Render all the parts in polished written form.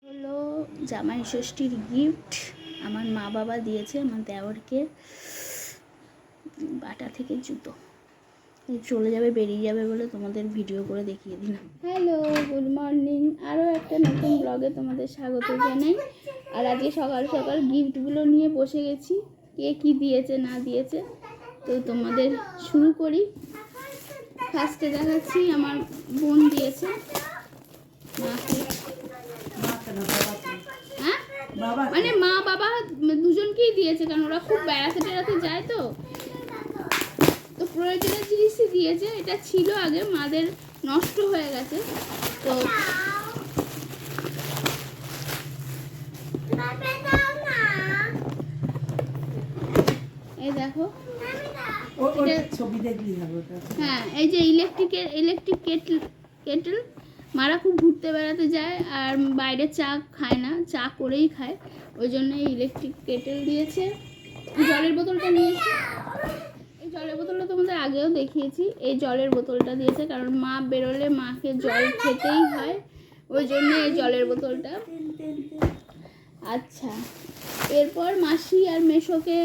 হলো জামাই ষষ্ঠীর গিফট আমার মা বাবা দিয়েছে আমার দেওরকে। বাটা থেকে জুতো চলে যাবে, বেরিয়ে যাবে বলে তোমাদের ভিডিও করে দেখিয়ে দিলাম। Hello, good morning. আরও একটা নতুন ব্লগে তোমাদের স্বাগত জানাই। আর আজকে সকাল সকাল গিফটগুলো নিয়ে বসে গেছি, কে কী দিয়েছে না দিয়েছে। তো তোমাদের শুরু করি। ফার্স্টে দেখাচ্ছি আমার বোন দিয়েছে মাকে। মানে মা বাবা দুজনকেই দিয়েছে, কারণ ওরা খুব বেড়াতে টেড়াতে যায়, তো প্রয়োজনীয় জিনিসই দিয়েছে। এটা ছিল আগে, মাদের নষ্ট হয়ে গেছে। তো এই দেখো, হ্যাঁ, এই যে ইলেকট্রিক কেটল। মারা খুব ঘুরতে বেড়াতে যায় আর বাইরে চা খায় না, চা করেই খায়, ওই জন্য ইলেকট্রিক কেটেল দিয়েছে। জলের বোতলটা নিয়েছে, এই জলের বোতলটা তোমাদের আগেও দেখিয়েছি। এই জলের বোতলটা দিয়েছে, কারণ মা বেরোলে মাকে জল খেতেই হয়, ওই জন্য এই জলের বোতলটা। আচ্ছা, এরপর মাসি আর মেশোকে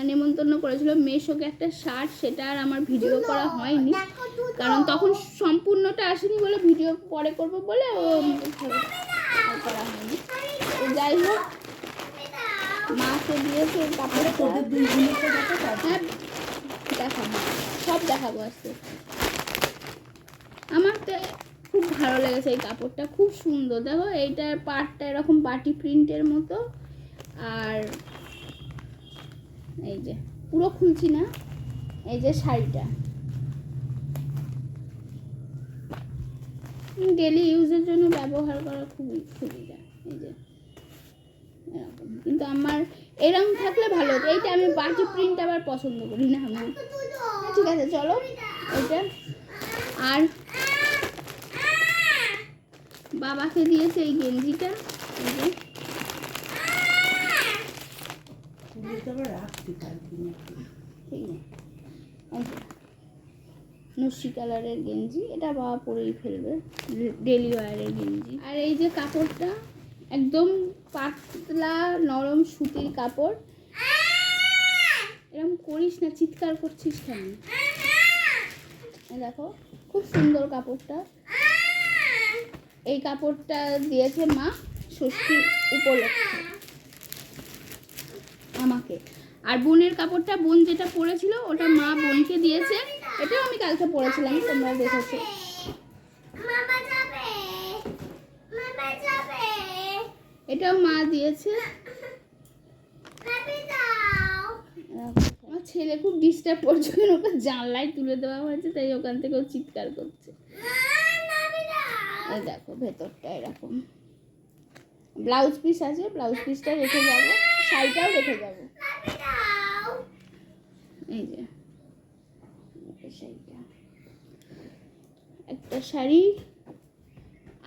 নেমন্তন্ন করেছিল। মেশোকে একটা শার্ট, সেটা আর আমার ভিডিও করা হয়নি, কারণ তখন সম্পূর্ণটা আসেনি বলে ভিডিও পরে করবো বলে ও করা হয়নি। যাই হোক, মাকে দিয়েছে কাপড়। হ্যাঁ, দেখাবো, সব দেখাবো আজকে। আমার তো খুব ভালো লেগেছে এই কাপড়টা, খুব সুন্দর। দেখো, এইটার পাড়টা এরকম বাটি প্রিন্টের মতো, আর এই যে পুরো খুলছি না, এই যে শাড়িটা ডেলি ইউজের জন্য ব্যবহার করা খুবই সুবিধা। এই যে এরকম, কিন্তু আমার এরকম থাকলে ভালো হতো। এইটা আমি বাটি প্রিন্ট আবার পছন্দ করি না আমি। ঠিক আছে, চলো এইটা। আর বাবাকে দিয়েছে এই গেঞ্জিটা, এই যে নস্যি কালারের গেঞ্জি, এটা বাবা পরেই ফেলবে, ডেলি ওয়ারের গেঞ্জি। আর এই যে কাপড়টা একদম পাতলা নরম সুতির কাপড়। এরকম করিস না, চিৎকার করছিস কেন? দেখো, খুব সুন্দর কাপড়টা। এই কাপড়টা দিয়েছে মা ষষ্ঠী উপলক্ষে আমাকে। আর বোনের কাপড়টা, বোন যেটা পরেছিল ওটা মা বোনকে দিয়েছে। এটাও আমি কালকে পরেছিলাম, তোমরা দেখেছো। এটাও মা দিয়েছে। আমার ছেলে খুব ডিস্টার্ব করছে, ওকে জানলায় তুলে দেওয়া হয়েছে, তাই ওখান থেকে ও চিৎকার করছে। এই দেখো, ভেতরটা এরকম ব্লাউজ পিস আছে, ব্লাউজ পিসটা রেখে যাবো, শাড়িটাও রেখে যাবো। এই যে শাড়িটা, একটা শাড়ি।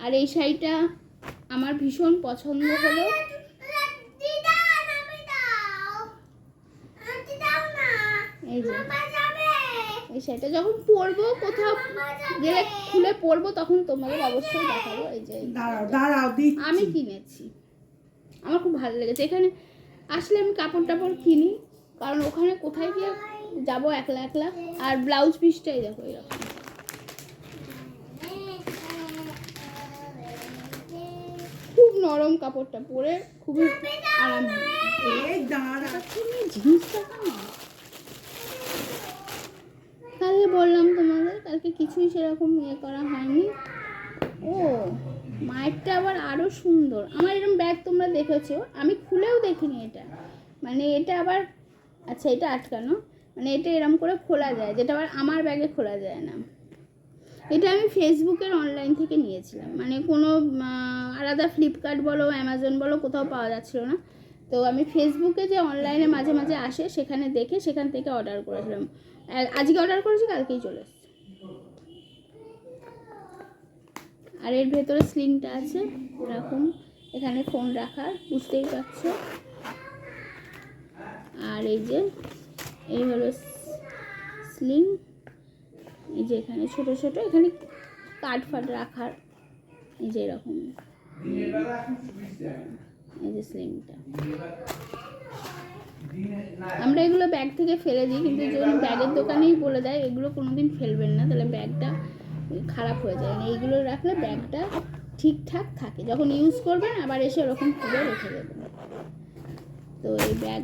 আর এই শাড়িটা আমার ভীষণ পছন্দ হলো। এই যে এই শাড়িটা যখন পরবো, কোথাও গেলে খুলে পরবো, তখন তোমাদের অবশ্যই দেখাবো। এই যে আমি কিনেছি, আমার খুব ভালো লেগেছে। এখানে আসলে আমি কাপড় টাপড় কিনি, কারণ ওখানে কোথায় গিয়ে যাবো একলা একলা। আর ব্লাউজ পিসটাই দেখো এরকম, খুব নরম কাপড়টা, পরে খুবই আরাম। জিনিসটা কালকে বললাম তোমাদের, কালকে কিছুই সেরকম করা হয়নি। ও, মায়েরটা আবার আরও সুন্দর। আমার এরকম ব্যাগ তোমরা দেখেছো, আমি খুলেও দেখিনি এটা। মানে এটা আবার, আচ্ছা এটা আটকানো, মানে এটা এরকম করে খোলা যায়, যেটা আবার আমার ব্যাগে খোলা যায় না। এটা আমি ফেসবুকের অনলাইন থেকে নিয়েছিলাম, মানে কোনো আলাদা ফ্লিপকার্ট বলো অ্যামাজন বলো কোথাও পাওয়া যাচ্ছিলো না। তো আমি ফেসবুকে যে অনলাইনে মাঝে মাঝে আসে, সেখানে দেখে সেখান থেকে অর্ডার করেছিলাম। আজকে অর্ডার করেছি, কালকেই চলে এসেছে। আর এর ভেতরে স্লিংটা আছে এরকম, এখানে ফোন রাখার, বুঝতেই পারছো। আর এই যে এই হলো স্লিং, এই যে এখানে ছোট ছোট, এখানে কাঠ ফাট রাখার, এই যে এরকম এই যে স্লিমটা, আমরা এগুলো ব্যাগ থেকে ফেলে দিই, কিন্তু যখন ব্যাগের দোকানেই বলে দেয় এগুলো কোনোদিন ফেলবেন না, তাহলে ব্যাগটা খারাপ হয়ে যায়। মানে এইগুলো রাখলে ব্যাগটা ঠিকঠাক থাকে, যখন ইউজ করবেন আবার এসে ওরকম খুলে রেখে দেবেন। তো এই ব্যাগ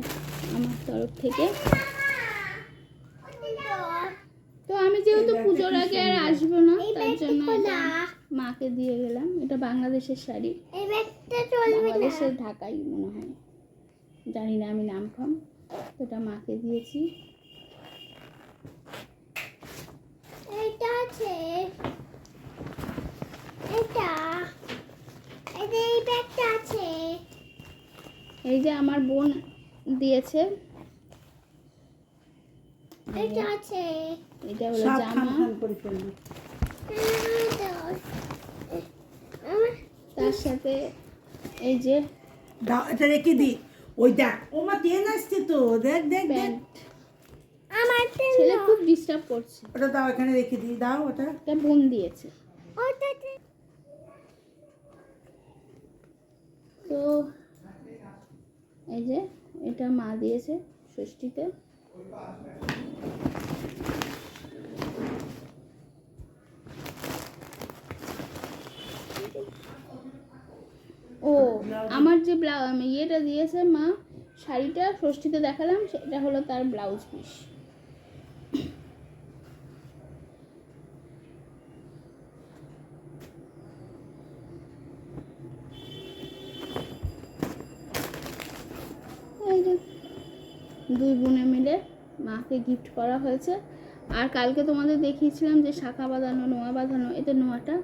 আমার তরফ থেকে। তো আমি যেহেতু পুজোর আগে আর আসবো না, তার জন্য মাকে দিয়ে গেলাম। এটা বাংলাদেশের শাড়ি, বাংলাদেশের ঢাকাই মনে হয়, জানি না, আমি নাম ফাম। তো এটা মাকে দিয়েছি। এটা আছে, এটা এই ব্যাগটা আছে, এই যে আমার বোন দিয়েছে, এটা আছে, এটা হলো জামা। তার সাথে এই যে এটা রেখে দি, ওই দেখ ও মা ট্রেন আসছে তো, দেখ দেখ দেখ প্যান্ট। ছেলে খুব ডিস্টার্ব করছে। ওটা দাও, এখানে রেখে দি, দাও ওটা। এটা বোন দিয়েছে। তো এই যে এটা মা দিয়েছে ষষ্ঠীতে। ও আমার যে ইয়েটা দিয়েছে মা, শাড়িটা ষষ্ঠীতে দেখালাম, সেটা হলো তার ব্লাউজ পিস। এই যে দুই বোনে মিলে মাকে গিফট করা হয়েছে। আর কালকে তোমাদের দেখিয়েছিলাম যে শাঁখা বাঁধানো, নোয়া বাঁধানো, এতে নোয়াটা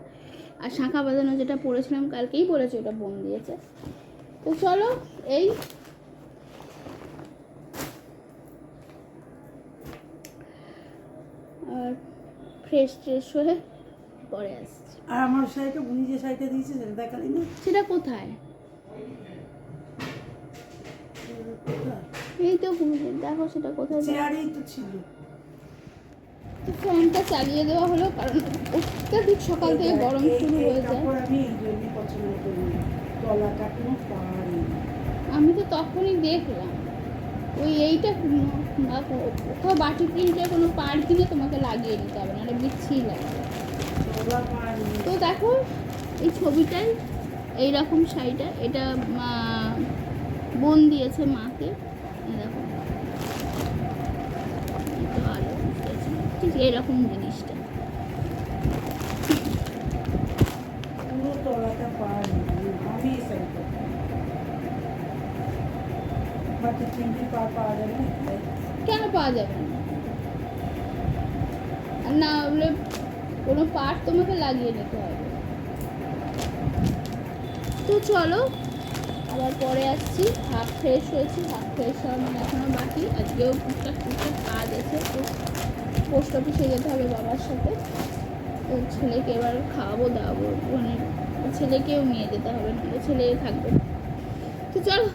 আর শাঁখা বাঁধানো যেটা পরেছিলাম কালকেই পরেছে, ওটা বোন দিয়েছে। তো চলো এই আর ফ্রেশ ট্রেশ হয়ে পরে আসছি। আর আমার শাড়িটা, উনি যে শাড়িটা দিয়েছে সেটা দেখালি না। সেটা কোথায়? এই তো দেখো সেটা কোথায়। চেয়ারেই তো ছিল। তো ফ্যানটা চালিয়ে দেওয়া হলো, কারণ অত্যাধিক সকাল থেকে গরম শুরু হয়ে যায়। আমি এই জন্য পছন্দ করি, গলাটা কোনো পাড়ি। আমি তো তখনই দেখলাম ওই এইটা কোথাও বাটি প্রিন্টের কোনো পাড় কিনে তোমাকে লাগিয়ে নিতে হবে, নাহলে বিচ্ছিরি লাগবে। তো দেখো এই ছবিটাই এইরকম শাড়িটা, এটা বোন দিয়েছে মাকে। দেখো আলো ঠিক এইরকম জিনিসটা। পুরো তলাটা পাড়ি, আমি এই শাড়িটা বাকি তিনটি পাওয়া যাবে না। কেন পাওয়া যাবে না? আর না হলে কোনো পার্ট তোমাকে লাগিয়ে নিতে হবে। তো চলো আবার পরে আসছি। হাফ ফ্রেশ হয়েছি, হাফ ফ্রেশ হওয়া মানে এখনও বাকি। আজকেও টুকটাক টুকটাক কাজ আছে, তো পোস্ট অফিসে যেতে হবে বাবার সাথে। তো ছেলেকে এবার খাওয়াবো দাওয়াবো, মানে ছেলেকেও নিয়ে যেতে হবে, নাহলে ছেলে থাকবে না। তো চলো।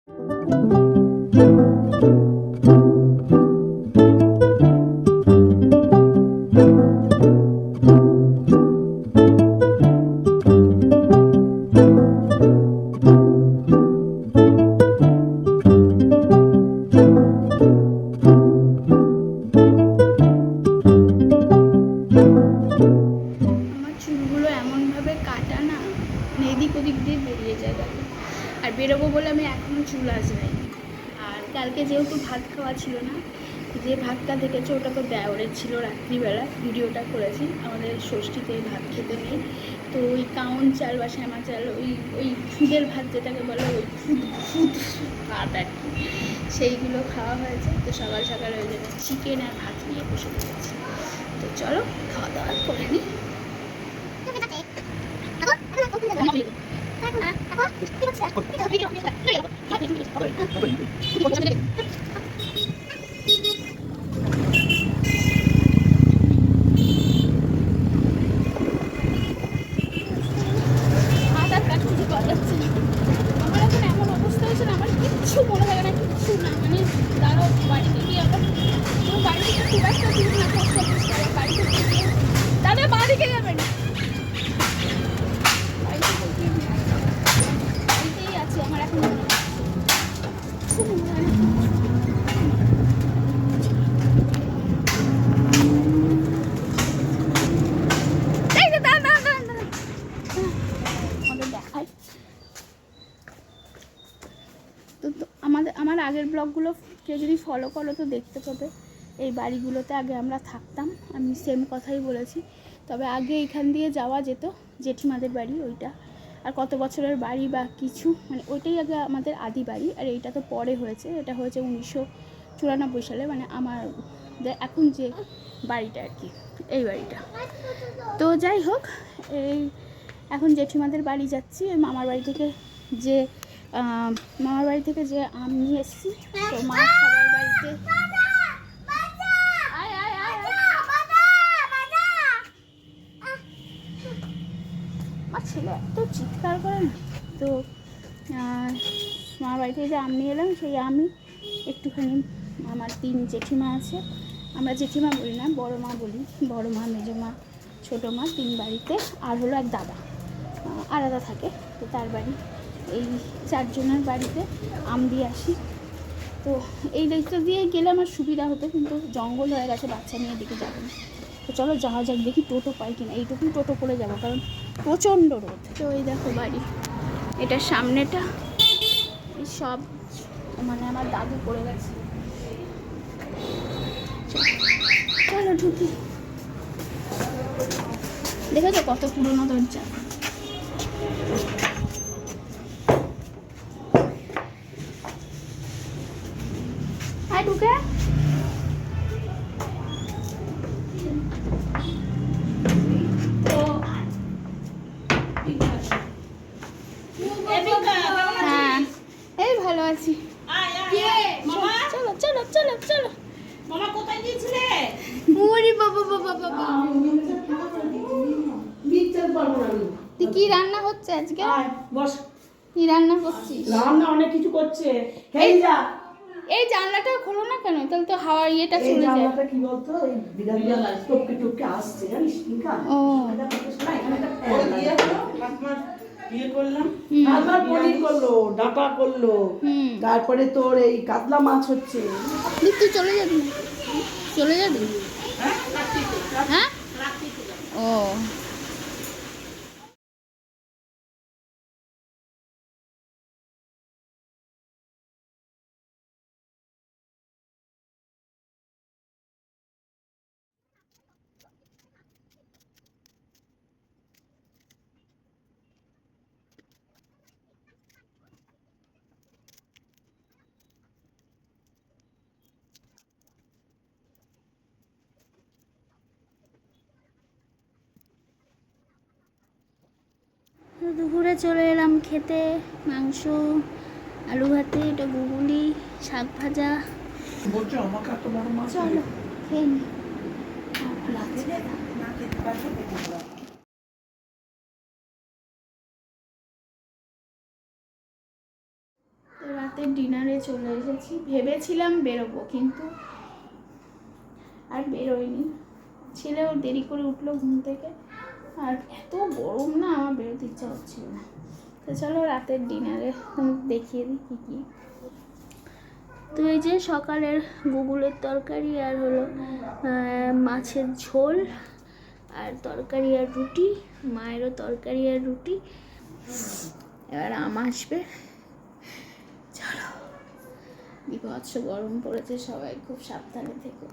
আমার চুলগুলো এমনভাবে কাটা না, মানে এদিক ওদিক দিয়ে বেরিয়ে যায় দেখো। আর বেরোবো বলে আমি এখনও চুল আঁচড়াই। আর কালকে যেহেতু ভাত খাওয়া ছিল না, যে ভাতটা দেখেছো ওটা তো দেওরের ছিল, রাত্রিবেলা ভিডিওটা করেছি। আমাদের ষষ্ঠীতে ভাত খেতে নেই, তো ওই কাউন চাল বা শ্যামা চাল, ওই ওই খুদের ভাত যেটাকে বলে, ওই খুদ ভাত আর কি, সেইগুলো খাওয়া হয়েছে। তো সকাল সকাল ওই জন্য চিকেন আর ভাত নিয়ে বসে পড়েছি। তো চলো খাওয়া দাওয়া করে নিই। হাত আর কিছু পাওয়া যাচ্ছে না। আমার এখন এমন অবস্থা হয়েছে না, আমার কিচ্ছু মনে থাকে না, কিচ্ছু না। মানে তারও বাড়িতে গিয়ে আবার বাড়ি থেকে খুব একটা দূর না, বাড়িতে দাদা বাঁ দিকে যাবেন, বাড়িতেই আছে আমার এখন মনে হয়। খুব মনে হয় না। এই যে দাঁড়া দাঁড়া দাঁড়া দাঁড়া, আমাদের দেখায়। তো আমার আগের ব্লগগুলো কেউ যদি ফলো করো তো দেখতে পাবে, এই বাড়িগুলোতে আগে আমরা থাকতাম। আমি সেম কথাই বলেছি, তবে আগে এখান দিয়ে যাওয়া যেত, জেঠিমাদের বাড়ি ওইটা। আর কত বছরের বাড়ি বা কিছু, মানে ওইটাই আগে আমাদের আদি বাড়ি। আর এইটা তো পরে হয়েছে, এটা হয়েছে 1994 সালে, মানে আমার এখন যে বাড়িটা আর কি, এই বাড়িটা। তো যাই হোক, এই এখন জেঠিমাদের বাড়ি যাচ্ছি। মামার বাড়ি থেকে যে আম নিয়ে এসেছি, তো মা সবার বাড়িতে। আয় আয় আয় আয়। আমার ছেলে এত চিৎকার করে না। তো মামার বাড়ি থেকে যে আম নিয়ে এলাম, সেই আমি একটুখানি, আমার 3 জেঠিমা আছে, আমরা জেঠিমা বলি না, বড় মা বলি। বড় মা, মেজো মা, ছোটো মা, 3 বাড়িতে। আর হলো এক দাদা আলাদা থাকে, তো তার বাড়ি। এই 4 জনের বাড়িতে আম দিয়ে আসি। তো এই দিকটা দিয়ে গেলে আমার সুবিধা হতো, কিন্তু জঙ্গল হয়ে গেছে, বাচ্চা নিয়ে দিকে যাবো না। তো চলো যাওয়া যাক, দেখি টোটো পাই কিনা। এইটুকুই টোটো করে যাবো, কারণ প্রচণ্ড রোদ। তো এই দেখো বাড়ি, এটার সামনেটা এই সব মানে আমার দাদু করে গেছে। চলো ঢুকি। দেখেছো কত পুরোনো দরজা। আয় ঢুকে। হ্যাঁ, এই ভালো আছি। চলো চলো চলো চলো। মামা কোথায় গিয়েছিলে? ওরে বাবা বাবা বাবা, তুই কি রান্না হচ্ছে আজকে? বস। কি রান্না করছিস? রান্না অনেক কিছু করছে। হেই যা, এই জানলাটা খোলো না কেন, তাহলে তো হাওয়ার ইয়েটা এই চলে যায়। জানলাটা কি বলতো, এই বিড়াল টপকে টপকে আসছে, জানিস টিঙ্কা? ও এটা করতে শোনা, এখানে একটা ফ্যান লাগে। ইয়ে করলাম, আমার পনির করলো, ডাটা করলো, হুম, তারপরে তোর এই কাতলা মাছ হচ্ছে। তুই চলে যাবি না? চলে যাবি? হ্যাঁ, ও দুপুরে চলে এলাম খেতে। মাংস, আলু ভাতে, এটা ঘুগনি, শাক ভাজা। বলছো আমাকে এত বড় মাছ চলো খেয়ে নি। তো রাতের ডিনারে চলে এসেছি। ভেবেছিলাম বেরোবো, কিন্তু আর বেরোয়নি। ছেলেও দেরি করে উঠলো ঘুম থেকে, আর এত গরম না, আমার বেরোতে ইচ্ছা হচ্ছিল না। তো চলো রাতের ডিনারে দেখিয়ে দিই কী কী। তো এই যে সকালের গুগুলের তরকারি আর হলো মাছের ঝোল আর তরকারি আর রুটি, মায়েরও তরকারি আর রুটি। এবার আসবে। চলো, বিভৎস গরম পড়েছে, সবাই খুব সাবধানে থেকো।